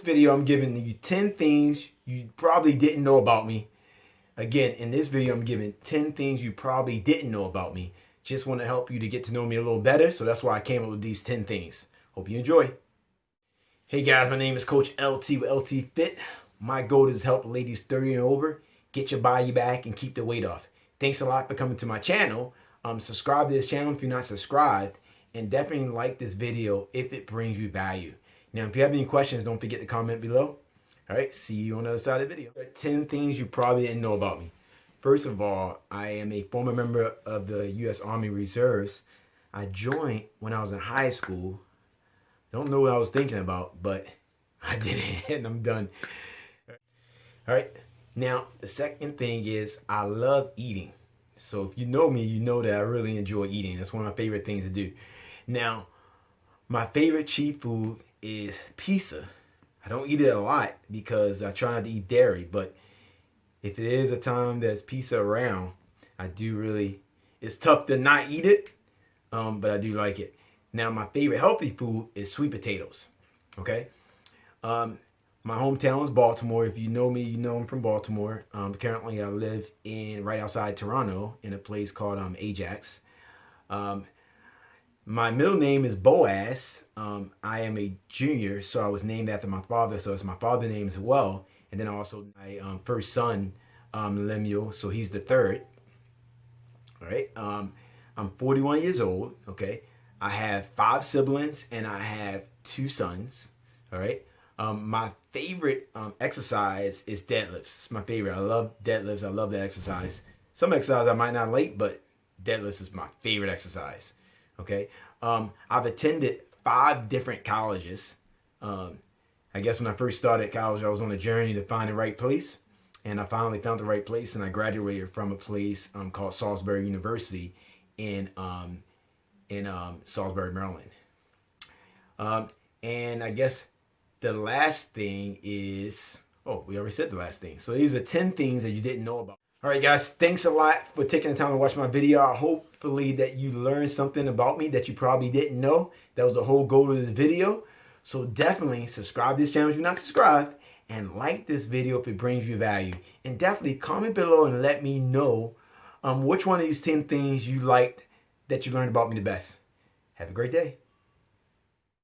this video, I'm giving you 10 things you probably didn't know about me. Again, in this video, I'm giving 10 things you probably didn't know about me. Just want to help you to get to know me a little better. So that's why I came up with these 10 things. Hope you enjoy. Hey guys, my name is Coach LT with LT Fit. My goal is to help ladies 30 and over get your body back and keep the weight off. Thanks a lot for coming to my channel. Subscribe to this channel if you're not subscribed. And definitely like this video if it brings you value. Now, if you have any questions, don't forget to comment below. All right, see you on the other side of the video. 10 things you probably didn't know about me. First of all, I am a former member of the U.S. Army Reserves. I joined when I was in high school. Don't know what I was thinking about, but I did it and I'm done. All right, now the second thing is I love eating. So if you know me, you know that I really enjoy eating. That's one of my favorite things to do. Now, my favorite cheap food is pizza. I don't eat it a lot because I try not to eat dairy, but if it is a time there's pizza around, I do really, it's tough to not eat it, but I do like it. Now, my favorite healthy food is sweet potatoes, okay? My hometown is Baltimore. If you know me, you know I'm from Baltimore. Currently, I live right outside Toronto in a place called Ajax. My middle name is Boaz. I am a junior, so I was named after my father, so it's my father's name as well. And then also my first son, Lemuel, so he's the third. All right. I'm 41 years old, okay? I have 5 siblings, and I have 2 sons, all right? My favorite exercise is deadlifts. It's my favorite. I love deadlifts. I love that exercise. Some exercise I might not like, but deadlifts is my favorite exercise. Okay, I've attended 5 different colleges. I guess when I first started college, I was on a journey to find the right place, and I finally found the right place, and I graduated from a place called Salisbury University in Salisbury, Maryland. And I guess the last thing is, oh, we already said the last thing. So these are 10 things that you didn't know about. All right, guys, thanks a lot for taking the time to watch my video. Hopefully that you learned something about me that you probably didn't know. That was the whole goal of this video. So definitely subscribe to this channel if you're not subscribed, and like this video if it brings you value. And definitely comment below and let me know which one of these 10 things you liked that you learned about me the best. Have a great day.